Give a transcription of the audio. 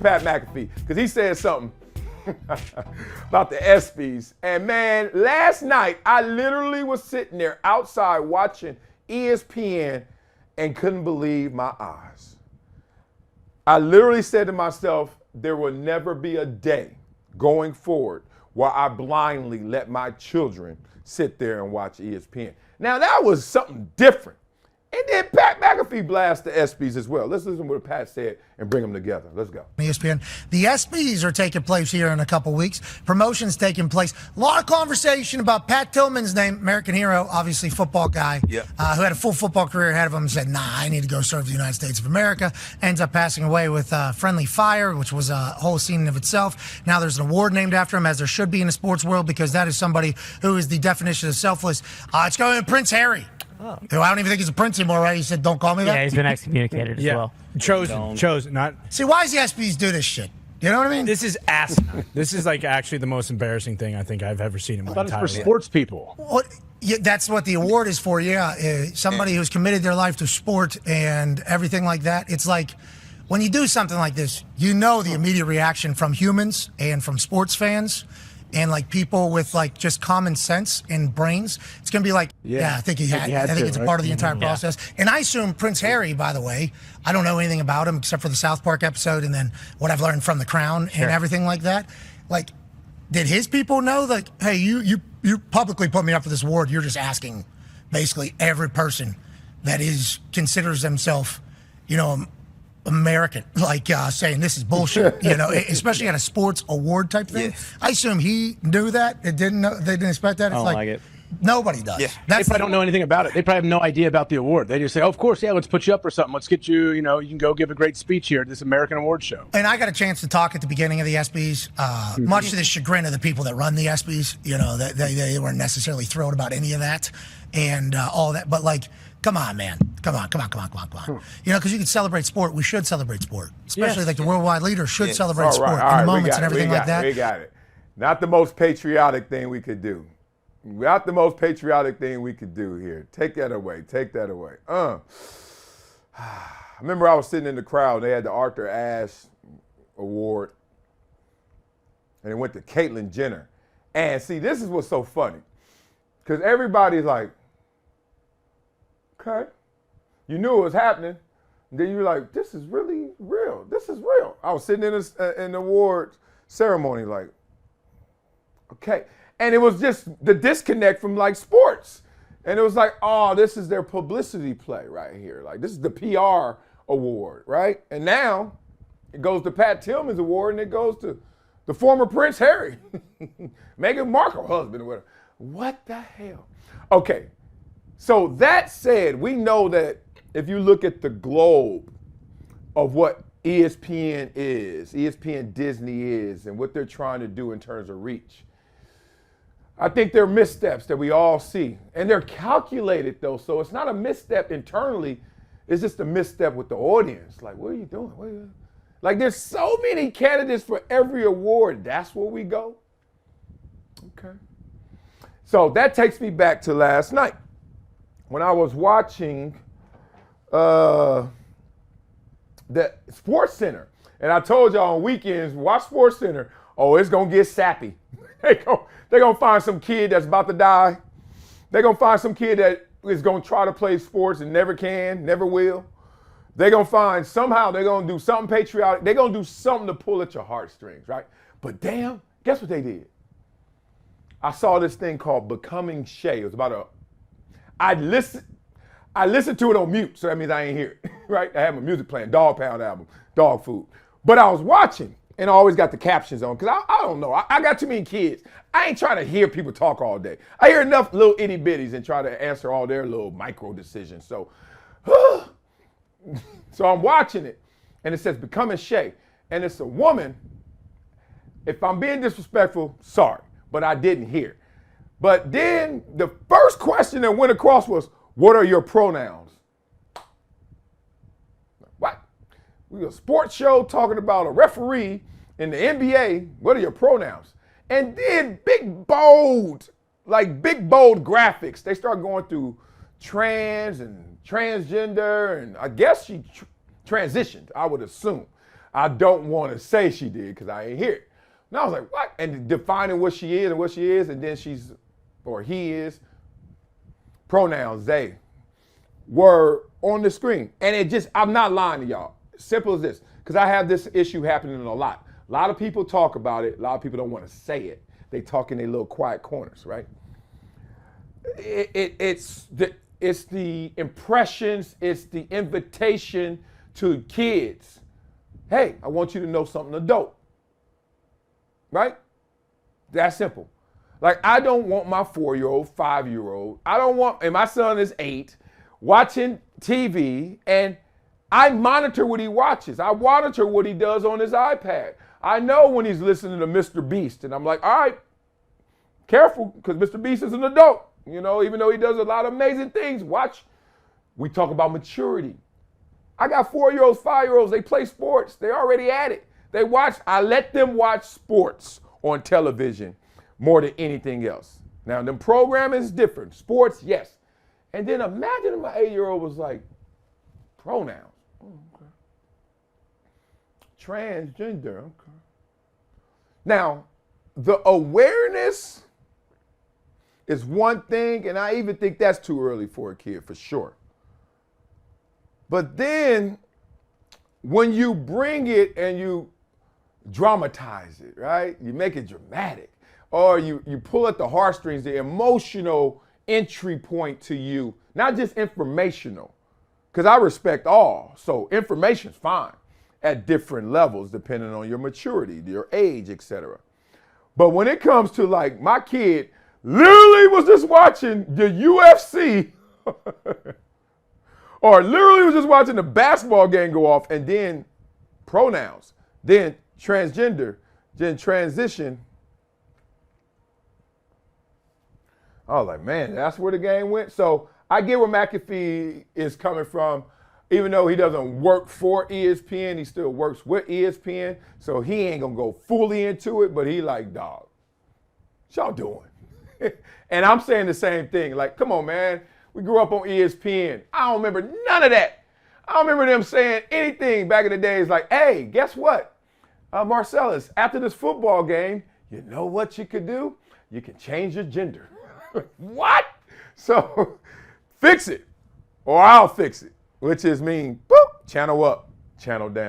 Pat McAfee, because he said something about the Espys. And man, last night I literally was sitting there outside watching ESPN and couldn't believe my eyes. I literally said to myself, there will never be a day going forward where I blindly let my children sit there and watch ESPN. Now that was something different. And then Pat McAfee blasts the Espys as well. Let's listen to what Pat said and bring them together. Let's go. ESPN. The Espys are taking place here in a couple weeks. Promotions taking place. A lot of conversation about Pat Tillman's name, American hero, obviously football guy, who had a full football career ahead of him, said, nah, I need to go serve the United States of America. Ends up passing away with friendly fire, which was a whole scene of itself. Now there's an award named after him, as there should be in the sports world, because that is somebody who is the definition of selfless. It's going to Prince Harry. Oh. Who I don't even think he's a prince anymore, right? He said, don't call me that. Yeah, he's been excommunicated as well. Chosen, not. See, why does the Espys do this shit? You know what I mean? This is asinine. This is like actually the most embarrassing thing I think I've ever seen in my entire life. For sports people. Well, yeah, that's what the award is for, yeah. Somebody who's committed their life to sport and everything like that. It's like, when you do something like this, you know the immediate reaction from humans and from sports fans and like people with like just common sense and brains. It's going to be like, I think I think it's a part of the entire process. And I assume Prince Harry, by the way, I don't know anything about him except for the South Park episode and then what I've learned from The Crown and everything like that. Like, did his people know, like, hey, you publicly put me up for this award. You're just asking basically every person that considers themselves, American, like saying this is bullshit, especially at a sports award type thing. Yes. I assume he knew that. They didn't expect that. It's like it. Nobody does. Yeah. They probably don't know anything about it. They probably have no idea about the award. They just say, oh, of course, let's put you up for something. Let's get you, you can go give a great speech here at this American award show. And I got a chance to talk at the beginning of the Espys, much to the chagrin of the people that run the Espys. They weren't necessarily thrilled about any of that and all that. But like, come on, man. Come on. Because you can celebrate sport. We should celebrate sport. Especially like the worldwide leaders should celebrate sport in the moments and everything like that. We got it. Not the most patriotic thing we could do. Not the most patriotic thing we could do here. Take that away. I remember I was sitting in the crowd. They had the Arthur Ashe Award. And it went to Caitlyn Jenner. And see, this is what's so funny. Because everybody's like, okay. You knew it was happening. And then you're like, this is really real. This is real. I was sitting in the award ceremony like, okay. And it was just the disconnect from like sports. And it was like, oh, this is their publicity play right here. Like this is the PR award, right? And now it goes to Pat Tillman's award and it goes to the former Prince Harry, Meghan Markle husband or whatever. What the hell? Okay. So that said, we know that if you look at the globe of what ESPN is, ESPN Disney is, and what they're trying to do in terms of reach, I think there are missteps that we all see. And they're calculated though, so it's not a misstep internally, it's just a misstep with the audience. Like, what are you doing? Like there's so many candidates for every award, that's where we go? Okay. So that takes me back to last night. When I was watching the Sports Center, and I told y'all on weekends, watch Sports Center, it's gonna get sappy. They're gonna find some kid that's about to die. They're gonna find some kid that is gonna try to play sports and never can, never will. They're gonna find somehow they're gonna do something patriotic. They're gonna do something to pull at your heartstrings, right? But damn, guess what they did? I saw this thing called Becoming Shay. It was about I listened to it on mute, so that means I ain't hear it, right? I have my music playing, Dog Pound album, Dog Food. But I was watching, and I always got the captions on, because I don't know. I got too many kids. I ain't trying to hear people talk all day. I hear enough little itty bitties and try to answer all their little micro decisions. So, so I'm watching it, and it says Becoming Shay. And it's a woman. If I'm being disrespectful, sorry, but I didn't hear. But then the first question that went across was, what are your pronouns? What? We a sports show talking about a referee in the NBA. What are your pronouns? And then big bold graphics. They start going through trans and transgender, and I guess she transitioned, I would assume. I don't want to say she did because I ain't hear it. And I was like, what? And defining what she is and what she is, and then she's, or he is, pronouns, they, were on the screen. And it just, I'm not lying to y'all. Simple as this, because I have this issue happening a lot. A lot of people talk about it. A lot of people don't want to say it. They talk in their little quiet corners, right? It's the impressions, it's the invitation to kids. Hey, I want you to know something adult. Right? That's simple. Like, I don't want my 4-year-old, 5-year-old, I don't want, and my son is 8, watching TV, and I monitor what he watches. I monitor what he does on his iPad. I know when he's listening to Mr. Beast, and I'm like, all right, careful, because Mr. Beast is an adult. You know, even though he does a lot of amazing things, watch. We talk about maturity. I got 4-year-olds, 5-year-olds, they play sports. They're already at it. They watch, I let them watch sports on television more than anything else. Now, the programming is different. Sports, yes. And then imagine if my 8-year-old was like, pronouns. Oh, okay. Transgender, okay. Now, the awareness is one thing, and I even think that's too early for a kid, for sure. But then, when you bring it and you dramatize it, right? You make it dramatic. Or you pull at the heartstrings, the emotional entry point to you, not just informational, because I respect all. So information's fine at different levels, depending on your maturity, your age, etc. But when it comes to, like, my kid literally was just watching the UFC or literally was just watching the basketball game go off, and then pronouns, then transgender, then transition. I was like, man, that's where the game went. So I get where McAfee is coming from. Even though he doesn't work for ESPN, he still works with ESPN. So he ain't gonna go fully into it, but he like, dog, what y'all doing? And I'm saying the same thing. Like, come on, man. We grew up on ESPN. I don't remember none of that. I don't remember them saying anything back in the days like, hey, guess what? Marcellus, after this football game, you know what you could do? You can change your gender. What? So fix it, or I'll fix it, which is mean, boop, channel up, channel down.